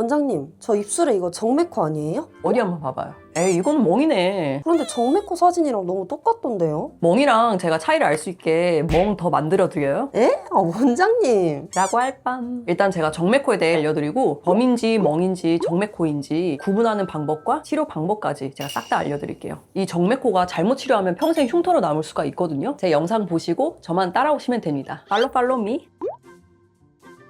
원장님, 저 입술에 이거 정맥코 아니에요? 어디 한번 봐봐요. 에이, 이거는 멍이네. 그런데 정맥코 사진이랑 너무 똑같던데요? 멍이랑 제가 차이를 알 수 있게 멍 더 만들어드려요? 에? 아, 원장님. 라고 할 뻔. 일단 제가 정맥코에 대해 알려드리고 범인지 멍인지 정맥코인지 구분하는 방법과 치료 방법까지 제가 싹 다 알려드릴게요. 이 정맥코가 잘못 치료하면 평생 흉터로 남을 수가 있거든요. 제 영상 보시고 저만 따라오시면 됩니다. 팔로우 미.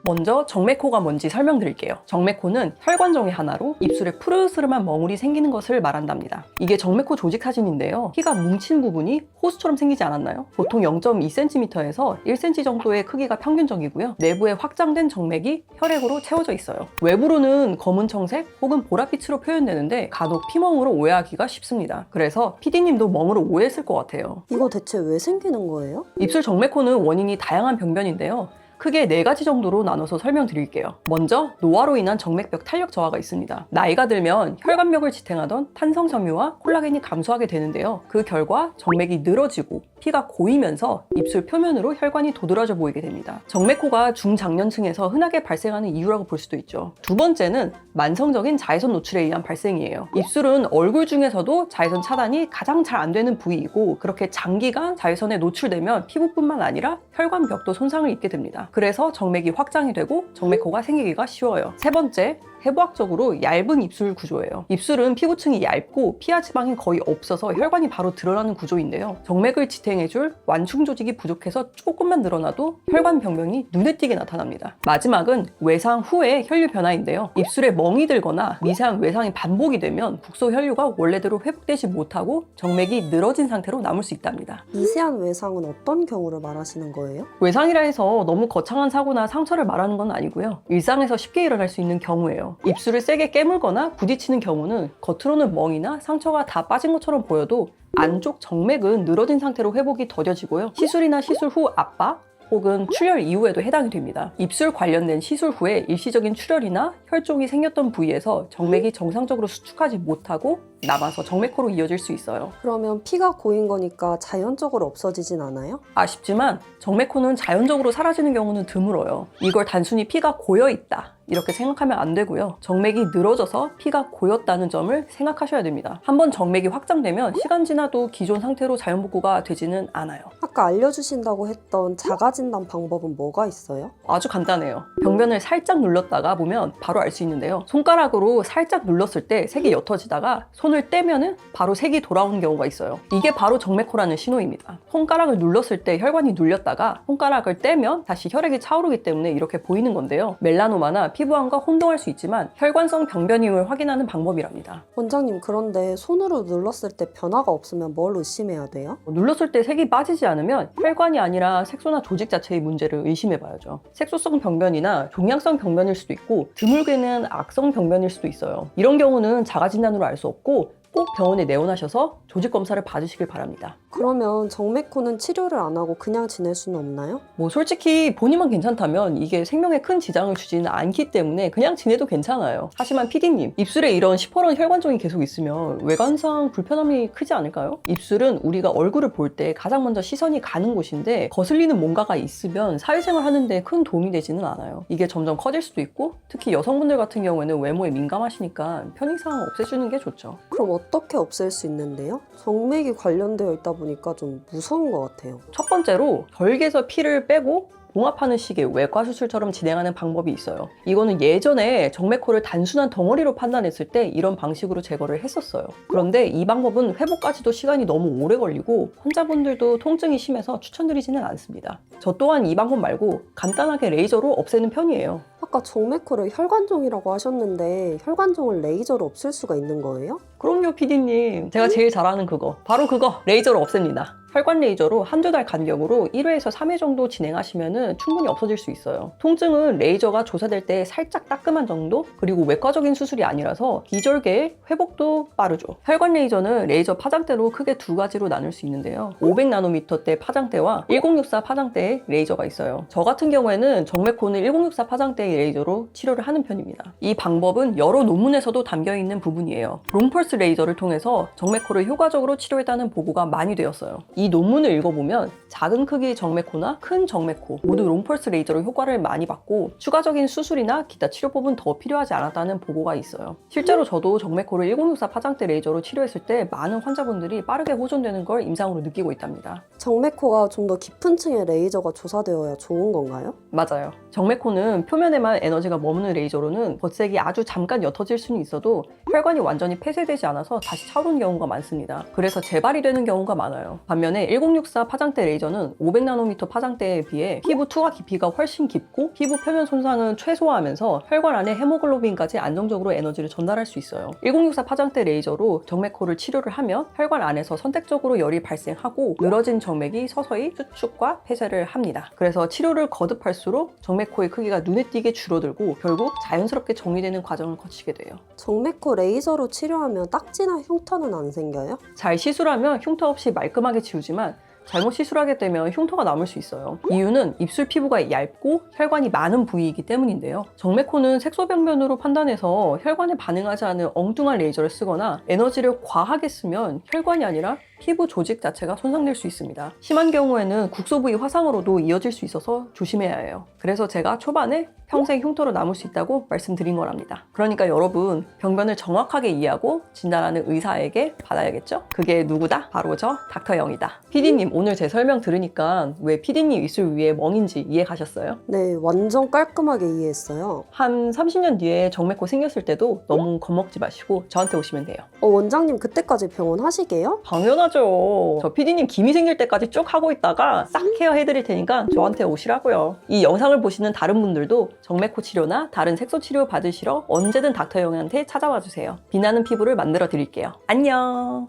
먼저 정맥코가 뭔지 설명드릴게요. 정맥코는 혈관종의 하나로 입술에 푸르스름한 멍울이 생기는 것을 말한답니다. 이게 정맥코 조직 사진인데요. 피가 뭉친 부분이 호수처럼 생기지 않았나요? 보통 0.2cm에서 1cm 정도의 크기가 평균적이고요. 내부에 확장된 정맥이 혈액으로 채워져 있어요. 외부로는 검은 청색 혹은 보랏빛으로 표현되는데 간혹 피멍으로 오해하기가 쉽습니다. 그래서 PD님도 멍으로 오해했을 것 같아요. 이거 대체 왜 생기는 거예요? 입술 정맥코는 원인이 다양한 병변인데요. 크게 4가지 정도로 나눠서 설명드릴게요. 먼저 노화로 인한 정맥벽 탄력 저하가 있습니다. 나이가 들면 혈관벽을 지탱하던 탄성섬유와 콜라겐이 감소하게 되는데요. 그 결과 정맥이 늘어지고 피가 고이면서 입술 표면으로 혈관이 도드라져 보이게 됩니다. 정맥코가 중장년층에서 흔하게 발생하는 이유라고 볼 수도 있죠. 두 번째는 만성적인 자외선 노출에 의한 발생이에요. 입술은 얼굴 중에서도 자외선 차단이 가장 잘 안 되는 부위이고 그렇게 장기간 자외선에 노출되면 피부뿐만 아니라 혈관벽도 손상을 입게 됩니다. 그래서 정맥이 확장이 되고 정맥코가 생기기가 쉬워요. 세 번째, 해부학적으로 얇은 입술 구조예요. 입술은 피부층이 얇고 피하 지방이 거의 없어서 혈관이 바로 드러나는 구조인데요. 정맥을 지탱해줄 완충 조직이 부족해서 조금만 늘어나도 혈관 병변이 눈에 띄게 나타납니다. 마지막은 외상 후의 혈류 변화인데요. 입술에 멍이 들거나 미세한 외상이 반복이 되면 국소 혈류가 원래대로 회복되지 못하고 정맥이 늘어진 상태로 남을 수 있답니다. 미세한 외상은 어떤 경우를 말하시는 거예요? 외상이라 해서 너무 거창한 사고나 상처를 말하는 건 아니고요. 일상에서 쉽게 일어날 수 있는 경우예요. 입술을 세게 깨물거나 부딪히는 경우는 겉으로는 멍이나 상처가 다 빠진 것처럼 보여도 안쪽 정맥은 늘어진 상태로 회복이 더뎌지고요. 시술이나 시술 후 압박 혹은 출혈 이후에도 해당이 됩니다. 입술 관련된 시술 후에 일시적인 출혈이나 혈종이 생겼던 부위에서 정맥이 정상적으로 수축하지 못하고 남아서 정맥코로 이어질 수 있어요. 그러면 피가 고인 거니까 자연적으로 없어지진 않아요? 아쉽지만 정맥코는 자연적으로 사라지는 경우는 드물어요. 이걸 단순히 피가 고여있다 이렇게 생각하면 안 되고요. 정맥이 늘어져서 피가 고였다는 점을 생각하셔야 됩니다. 한번 정맥이 확장되면 시간 지나도 기존 상태로 자연복구가 되지는 않아요. 아까 알려주신다고 했던 자가진단 방법은 뭐가 있어요? 아주 간단해요. 병변을 살짝 눌렀다가 보면 바로 알 수 있는데요. 손가락으로 살짝 눌렀을 때 색이 옅어지다가 손을 떼면은 바로 색이 돌아오는 경우가 있어요. 이게 바로 정맥코라는 신호입니다. 손가락을 눌렀을 때 혈관이 눌렸다가 손가락을 떼면 다시 혈액이 차오르기 때문에 이렇게 보이는 건데요. 멜라노마나 피부암과 혼동할 수 있지만 혈관성 병변임을 확인하는 방법이랍니다. 원장님, 그런데 손으로 눌렀을 때 변화가 없으면 뭘 의심해야 돼요? 눌렀을 때 색이 빠지지 않으면 혈관이 아니라 색소나 조직 자체의 문제를 의심해봐야죠. 색소성 병변이나 종양성 병변일 수도 있고 드물게는 악성 병변일 수도 있어요. 이런 경우는 자가진단으로 알 수 없고 꼭 병원에 내원하셔서 조직 검사를 받으시길 바랍니다. 그러면 정맥코는 치료를 안 하고 그냥 지낼 수는 없나요? 뭐 솔직히 본인만 괜찮다면 이게 생명에 큰 지장을 주지는 않기 때문에 그냥 지내도 괜찮아요. 하지만 PD님, 입술에 이런 시퍼런 혈관종이 계속 있으면 외관상 불편함이 크지 않을까요? 입술은 우리가 얼굴을 볼 때 가장 먼저 시선이 가는 곳인데 거슬리는 뭔가가 있으면 사회생활 하는데 큰 도움이 되지는 않아요. 이게 점점 커질 수도 있고 특히 여성분들 같은 경우에는 외모에 민감하시니까 편의상 없애주는 게 좋죠. 그럼 어떻게 없앨 수 있는데요? 정맥이 관련되어 있다 보니까 좀 무서운 것 같아요. 첫 번째로 결계에서 피를 빼고 봉합하는 식의 외과 수술처럼 진행하는 방법이 있어요. 이거는 예전에 정맥코를 단순한 덩어리로 판단했을 때 이런 방식으로 제거를 했었어요. 그런데 이 방법은 회복까지도 시간이 너무 오래 걸리고 환자분들도 통증이 심해서 추천드리지는 않습니다. 저 또한 이 방법 말고 간단하게 레이저로 없애는 편이에요. 아까 정맥코를 혈관종이라고 하셨는데 혈관종을 레이저로 없앨 수가 있는 거예요? 그럼요, PD님. 제가 제일 잘하는 그거. 바로 그거. 레이저로 없앱니다. 혈관 레이저로 한두 달 간격으로 1회에서 3회 정도 진행하시면 충분히 없어질 수 있어요. 통증은 레이저가 조사될 때 살짝 따끔한 정도? 그리고 외과적인 수술이 아니라서 기절계의 회복도 빠르죠. 혈관 레이저는 레이저 파장대로 크게 두 가지로 나눌 수 있는데요. 500나노미터대 파장대와 1064 파장대의 레이저가 있어요. 저 같은 경우에는 정맥코는 1064 파장대의 레이저로 치료를 하는 편입니다. 이 방법은 여러 논문에서도 담겨있는 부분이에요. 롱펄스 레이저를 통해서 정맥코를 효과적으로 치료했다는 보고가 많이 되었어요. 이 이 논문을 읽어보면 작은 크기의 정맥코나 큰 정맥코 모두 롱펄스 레이저로 효과를 많이 받고 추가적인 수술이나 기타 치료법은 더 필요하지 않았다는 보고가 있어요. 실제로 저도 정맥코를 1064 파장대 레이저로 치료했을 때 많은 환자분들이 빠르게 호전되는 걸 임상으로 느끼고 있답니다. 정맥코가 좀 더 깊은 층의 레이저가 조사되어야 좋은 건가요? 맞아요. 정맥코는 표면에만 에너지가 머무는 레이저로는 겉색이 아주 잠깐 옅어질 수는 있어도 혈관이 완전히 폐쇄되지 않아서 다시 차오르는 경우가 많습니다. 그래서 재발이 되는 경우가 많아요. 반면에 1064 파장대 레이저는 500나노미터 파장대에 비해 피부 투과 깊이가 훨씬 깊고 피부 표면 손상은 최소화하면서 혈관 안에 헤모글로빈까지 안정적으로 에너지를 전달할 수 있어요. 1064 파장대 레이저로 정맥코를 치료를 하면 혈관 안에서 선택적으로 열이 발생하고 늘어진 정맥이 서서히 수축과 폐쇄를 합니다. 그래서 치료를 거듭할수록 정맥코의 크기가 눈에 띄게 줄어들고 결국 자연스럽게 정리되는 과정을 거치게 돼요. 정맥코 레이저로 치료하면 딱지나 흉터는 안 생겨요? 잘 시술하면 흉터 없이 말끔하게 지우지만 잘못 시술하게 되면 흉터가 남을 수 있어요. 이유는 입술 피부가 얇고 혈관이 많은 부위이기 때문인데요. 정맥코는 색소병변으로 판단해서 혈관에 반응하지 않은 엉뚱한 레이저를 쓰거나 에너지를 과하게 쓰면 혈관이 아니라 피부 조직 자체가 손상될 수 있습니다. 심한 경우에는 국소 부위 화상으로도 이어질 수 있어서 조심해야 해요. 그래서 제가 초반에 평생 흉터로 남을 수 있다고 말씀드린 거랍니다. 그러니까 여러분, 병변을 정확하게 이해하고 진단하는 의사에게 받아야겠죠? 그게 누구다? 바로 저 닥터 영이다. PD님, 오늘 제 설명 들으니까 왜 PD님 입술 위에 멍인지 이해 가셨어요? 네, 완전 깔끔하게 이해했어요. 한 30년 뒤에 정맥코 생겼을 때도 너무 겁먹지 마시고 저한테 오시면 돼요. 원장님 그때까지 병원 하시게요? 당연하죠. 저 PD님 기미 생길 때까지 쭉 하고 있다가 싹 케어 해드릴 테니까 저한테 오시라고요. 이 영상을 보시는 다른 분들도 정맥코 치료나 다른 색소 치료 받으시러 언제든 닥터 영한테 찾아와 주세요. 빛나는 피부를 만들어 드릴게요. 안녕.